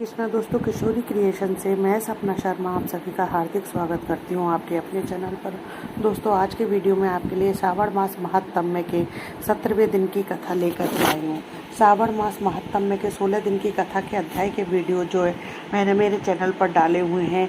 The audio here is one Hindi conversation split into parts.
कृष्णा दोस्तों, किशोरी क्रिएशन से मैं सपना शर्मा आप सभी का हार्दिक स्वागत करती हूँ आपके अपने चैनल पर। दोस्तों, आज के वीडियो में आपके लिए श्रावण मास महात्म्य के 17वें दिन की कथा लेकर आई हूँ। श्रावण मास महात्म्य के 16 दिन की कथा के अध्याय के वीडियो जो है मैंने मेरे चैनल पर डाले हुए हैं,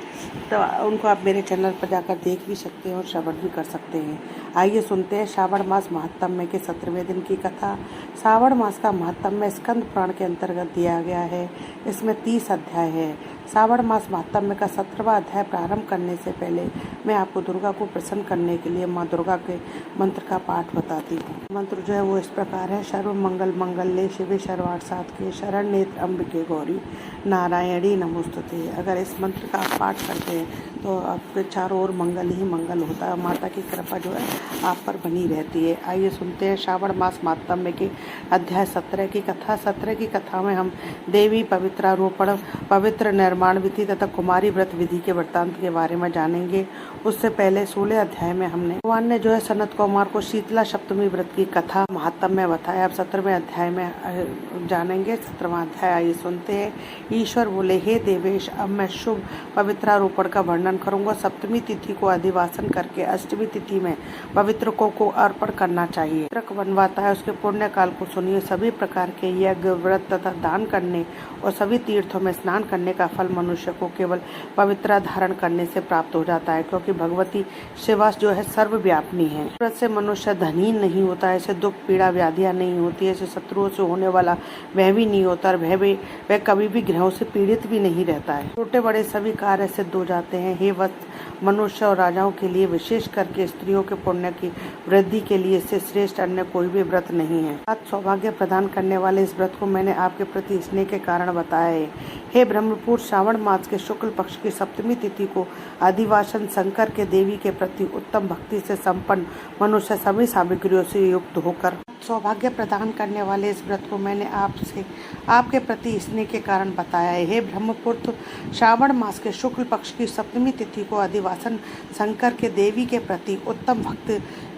तो उनको आप मेरे चैनल पर जाकर देख भी सकते हैं और श्रवण भी कर सकते हैं। आइए सुनते हैं श्रावण मास महात्म्य के 17वें दिन की कथा। श्रावण मास का महात्म्य स्कंद पुराण के अंतर्गत दिया गया है। इसमें 30 अध्याय है। श्रावण मास महात्म्य का 17वां अध्याय प्रारंभ करने से पहले मैं आपको दुर्गा को प्रसन्न करने के लिए माँ दुर्गा के मंत्र का पाठ बताती हूँ। मंत्र जो है वो इस प्रकार है। सर्व मंगल मंगल्ये शिवे सर्वार्थ साधके शरण नेत्र अम्बिके गौरी नारायणी नमोस्तुते। अगर इस मंत्र का आप पाठ करते हैं तो आपके चारों ओर मंगल ही मंगल होता है। माता की कृपा जो है आप पर बनी रहती है। आइए सुनते हैं श्रावण मास महात्म्य के अध्याय 17 की कथा। 17 की कथा में हम देवी पवित्रारोपण, पवित्र निर्माण विधि तथा कुमारी व्रत विधि के वृत्तांत के बारे में जानेंगे। उससे पहले 16 अध्याय में हमने भगवान ने जो है सनत कुमार को शीतला सप्तमी व्रत की कथा महात्म्य बताया। अब 17वें अध्याय में जानेंगे। 17वां अध्याय आइए सुनते हैं। ईश्वर बोले, हे देवेश, अब मैं शुभ पवित्रारोपण का वर्णन करूंगा। सप्तमी तिथि को अधिवासन करके अष्टमी तिथि में पवित्रकों को अर्पण करना चाहिए। पवित्रक बनवाता है, उसके पुण्य काल को सुनिए। सभी प्रकार के यज्ञ, व्रत तथा दान करने और सभी तीर्थों में स्नान करने का फल मनुष्य को केवल पवित्र धारण करने से प्राप्त हो जाता है, क्योंकि भगवती शिवा जो है सर्वव्यापिनी है। व्रत से मनुष्य धनहीन नहीं होता है, ऐसे दुख पीड़ा व्याधियां नहीं होती है, ऐसे शत्रुओं से होने वाला वह भी नहीं होता, वह कभी भी ग्रहों से पीड़ित भी नहीं रहता है। छोटे बड़े सभी कार्य सिद्ध हो जाते हैं। हे वत्स, मनुष्य और राजाओं के लिए, विशेष करके स्त्रियों के पुण्य की वृद्धि के लिए इससे श्रेष्ठ अन्य कोई भी व्रत नहीं है। सौभाग्य प्रदान करने वाले इस व्रत को मैंने आपके प्रति स्नेह के कारण बताया है। हे ब्रह्मपुर, श्रावण मास के शुक्ल पक्ष की सप्तमी तिथि को अधिवासन शंकर के देवी के प्रति उत्तम भक्ति से संपन्न मनुष्य सभी सामग्रियों से युक्त होकर सौभाग्य प्रदान करने वाले इस व्रत को मैंने आपके प्रति स्नेह के कारण बताया है। हे ब्रह्मपुत्र, श्रावण मास के शुक्ल पक्ष की सप्तमी तिथि को अधिवासन शंकर के देवी के प्रति उत्तम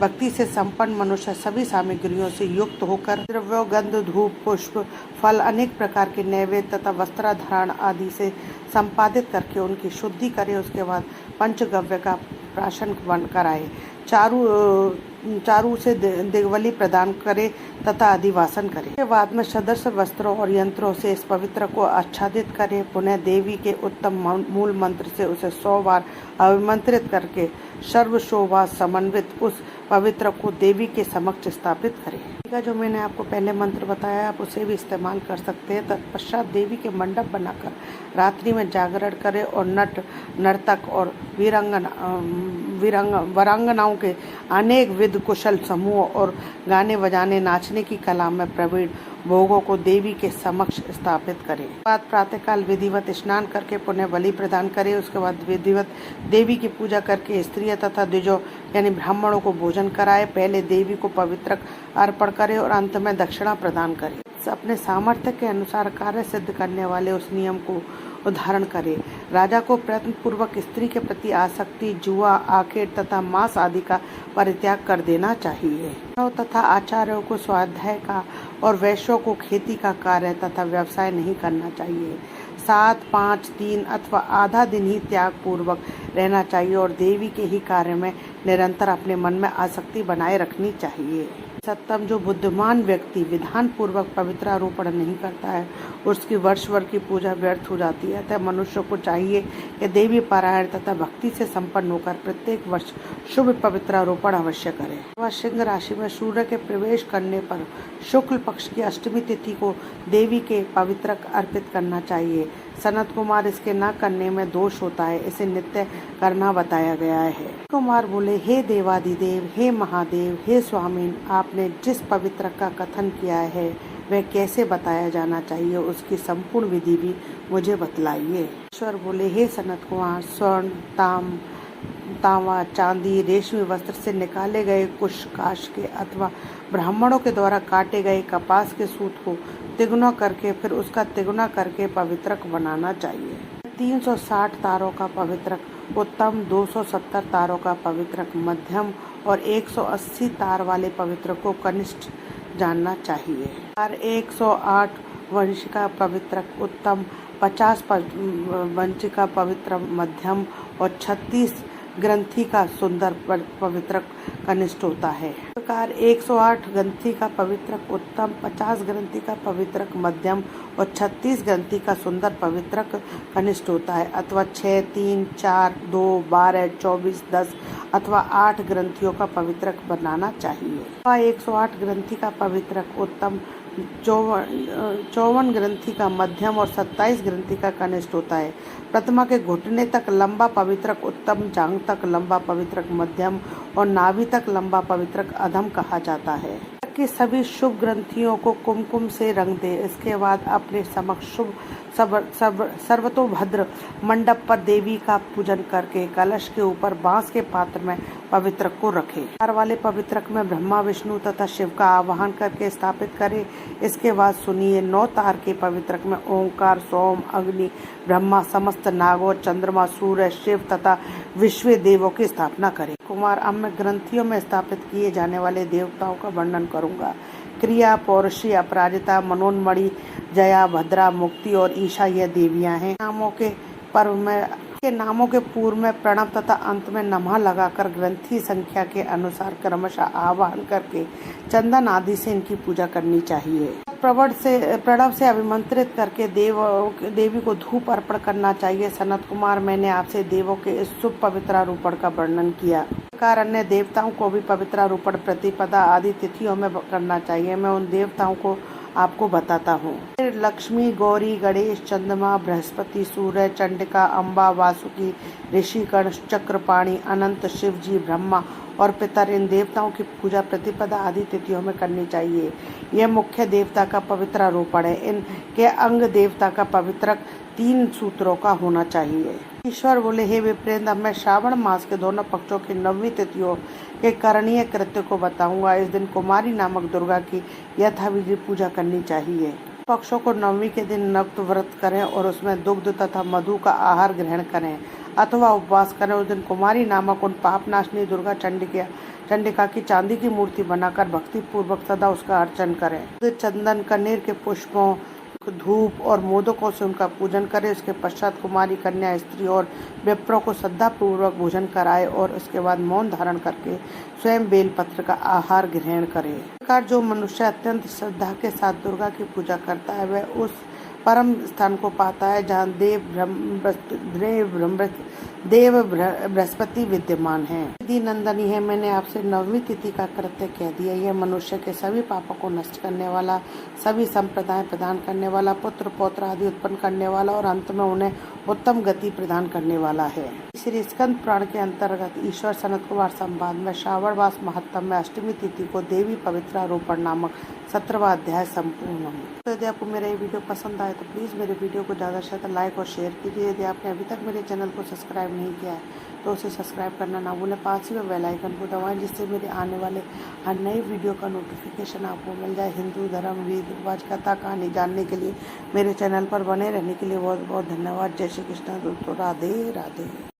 भक्ति से संपन्न मनुष्य सभी सामग्रियों से युक्त होकर द्रव्य, गंध, धूप, पुष्प, फल, अनेक प्रकार के नैवेद्य तथा वस्त्राधारण आदि से संपादित करके उनकी शुद्धि करे। उसके बाद पंचगव्य का प्राशन कराए, चारू से दिग्वली प्रदान करे तथा अधिवासन करे। के बाद में सदस्य वस्त्रों और यंत्रों से इस पवित्र को आच्छादित करे। पुनः देवी के उत्तम मूल मंत्र से उसे 100 बार अभिमंत्रित करके सर्व शोभा समन्वित उस पवित्र को देवी के समक्ष स्थापित करे। जो मैंने आपको पहले मंत्र बताया, आप उसे भी इस्तेमाल कर सकते हैं। तत्पश्चात देवी के मंडप बनाकर रात्रि में जागरण करे और नर्तक और वरांगनाओं के अनेक विध कुशल समूह और गाने बजाने नाचने की कला में प्रवीण भोगों को देवी के समक्ष स्थापित करें। बाद प्रातःकाल विधिवत स्नान करके पुण्य बलि प्रदान करें। उसके बाद विधिवत देवी की पूजा करके स्त्रियों तथा द्विजों यानी ब्राह्मणों को भोजन कराए। पहले देवी को पवित्र अर्पण करे और अंत में दक्षिणा प्रदान करे। अपने सामर्थ्य के अनुसार कार्य सिद्ध करने वाले उस नियम को उदाहरण करे। राजा को प्रयत्न पूर्वक स्त्री के प्रति आसक्ति, जुआ, आखेट तथा मांस आदि का परित्याग कर देना चाहिए तथा आचार्यों को स्वाध्याय का और वैश्यों को खेती का कार्य तथा व्यवसाय नहीं करना चाहिए। 7, 5, 3 अथवा आधा दिन ही त्याग पूर्वक रहना चाहिए और देवी के ही कार्य में निरंतर अपने मन में आसक्ति बनाए रखनी चाहिए। सप्तम, जो बुद्धिमान व्यक्ति विधान पूर्वक पवित्रारोपण नहीं करता है, उसकी वर्ष भर की पूजा व्यर्थ हो जाती है। अतः मनुष्य को चाहिए कि देवी पारायण तथा भक्ति से संपन्न होकर प्रत्येक वर्ष शुभ पवित्रारोपण अवश्य करे। वह सिंह राशि में सूर्य के प्रवेश करने पर शुक्ल पक्ष की अष्टमी तिथि को देवी के पवित्र अर्पित करना चाहिए। सनत कुमार इसके न करने में दोष होता है, इसे नित्य करना बताया गया है। कुमार बोले, हे देवादिदेव, हे महादेव, हे स्वामीन, आपने जिस पवित्र का कथन किया है वह कैसे बताया जाना चाहिए, उसकी संपूर्ण विधि भी मुझे बतलाइए। ईश्वर बोले, हे सनत कुमार, स्वर्ण, तांबा, चांदी, रेशमी वस्त्र से निकाले गए कुश काश के अथवा ब्राह्मणों के द्वारा काटे गए कपास के सूत को तिगुना करके फिर उसका तिगुना करके पवित्रक बनाना चाहिए। 360 तारों का पवित्रक उत्तम, 270 तारों का पवित्रक मध्यम और 180 तार वाले पवित्रक को कनिष्ठ जानना चाहिए। 108 वंश का पवित्रक उत्तम, 50 पंचिका पवित्र मध्यम और 36 ग्रंथि का सुंदर पवित्रक कनिष्ठ होता है। इस प्रकार 108 ग्रंथि का पवित्रक उत्तम, 50 ग्रंथि का पवित्रक मध्यम और 36 ग्रंथि का सुंदर पवित्रक कनिष्ठ होता है, अथवा 6, 3, 4, 2, 12, 24, 10 अथवा 8 ग्रंथियों का पवित्रक बनाना चाहिए। 108 ग्रंथि का पवित्रक उत्तम, 54 ग्रंथि का मध्यम और 27 ग्रंथि का कनिष्ठ होता है। प्रतिमा के घुटने तक लंबा पवित्रक उत्तम, जांघ तक लंबा पवित्रक मध्यम और नाभि तक लंबा पवित्रक अधम कहा जाता है। कि सभी शुभ ग्रंथियों को कुमकुम से रंग दे। इसके बाद अपने समक्ष शुभ सर्वतोभद्र मंडप पर देवी का पूजन करके कलश के ऊपर बांस के पात्र में पवित्रक को रखे। तार वाले पवित्रक में ब्रह्मा, विष्णु तथा शिव का आवाहन करके स्थापित करे। इसके बाद सुनिए, 9 तार के पवित्रक में ओंकार, सोम, अग्नि, ब्रह्मा, समस्त नागों, चंद्रमा, सूर्य, शिव तथा विश्व देवों की स्थापना करे। कुमार, अब मैं ग्रंथियों में स्थापित किए जाने वाले देवताओं का वर्णन करूंगा। क्रिया, पौरुषी, अपराजिता, मनोन्मणि, जया, भद्रा, मुक्ति और ईशा यह देवियां हैं। नामों के पूर्व में प्रणव तथा अंत में नमः लगाकर ग्रंथि संख्या के अनुसार क्रमशः आवाहन करके चंदन आदि से इनकी पूजा करनी चाहिए। प्रणव से अभिमंत्रित करके देवी को धूप अर्पण करना चाहिए। सनत कुमार, मैंने आपसे देवों के इस शुभ पवित्रारूपण का वर्णन किया। अन्य देवताओं को भी पवित्रारूपण प्रतिपदा आदि तिथियों में करना चाहिए। मैं उन देवताओं को आपको बताता हूँ। लक्ष्मी, गौरी, गणेश, चंद्रमा, बृहस्पति, सूर्य, चंडिका, अम्बा, वासुकी, ऋषिकण, चक्रपाणि, अनंत, शिव जी, ब्रह्मा और पितर, इन देवताओं की पूजा प्रतिपदा आदि तिथियों में करनी चाहिए। यह मुख्य देवता का पवित्रारूपण है। इनके अंग देवता का पवित्रक 3 सूत्रों का होना चाहिए। ईश्वर बोले, हे विप्रेंद्र, अब मैं श्रावण मास के दोनों पक्षों की 9वीं तिथियों के करणीय कृत्य को बताऊंगा। इस दिन कुमारी नामक दुर्गा की यथाविधि पूजा करनी चाहिए। पक्षों को 9वीं के दिन नक्त व्रत करें और उसमें दुग्ध तथा मधु का आहार ग्रहण करें अथवा उपवास करें। उस दिन कुमारी नामक उन पापनाशनी दुर्गा चंडिका की चांदी की मूर्ति बनाकर भक्ति पूर्वक सदा उसका अर्चन करें। चंदन, कनेर के पुष्पों, धूप और मोदकों से उनका पूजन करें। इसके पश्चात कुमारी, कन्या, स्त्री और विप्रों को श्रद्धा पूर्वक भोजन कराए और उसके बाद मौन धारण करके स्वयं बेलपत्र का आहार ग्रहण करे। इस प्रकार जो मनुष्य अत्यंत श्रद्धा के साथ दुर्गा की पूजा करता है वह उस परम स्थान को पाता है जहाँ देव बृहस्पति विद्यमान है। दीदी नंदनी है, मैंने आपसे 9वीं तिथि का कृत्य कह दिया। यह मनुष्य के सभी पापों को नष्ट करने वाला, सभी संप्रदाय प्रदान करने वाला, पुत्र पौत्र आदि उत्पन्न करने वाला और अंत में उन्हें उत्तम गति प्रदान करने वाला है। श्री स्कंद पुराण के अंतर्गत ईश्वर सनत कुमार संवाद में श्रावण मास महत्तम में 8वीं तिथि को देवी पवित्रारूपण नामक 17वां अध्याय संपूर्ण हो। तो यदि आपको मेरा ये वीडियो पसंद आए तो प्लीज़ मेरे वीडियो को ज़्यादा से ज़्यादा लाइक और शेयर कीजिए। यदि आपने अभी तक मेरे चैनल को सब्सक्राइब नहीं किया है तो उसे सब्सक्राइब करना ना भूलें। पास ही में बेल आइकन को दबाएं जिससे मेरे आने वाले हर नई वीडियो का नोटिफिकेशन आपको मिल जाए। हिंदू धर्म, रीति रिवाज, कथा कहानी जानने के लिए मेरे चैनल पर बने रहने के लिए बहुत बहुत धन्यवाद। जय श्री कृष्ण दोस्तों, राधे राधे।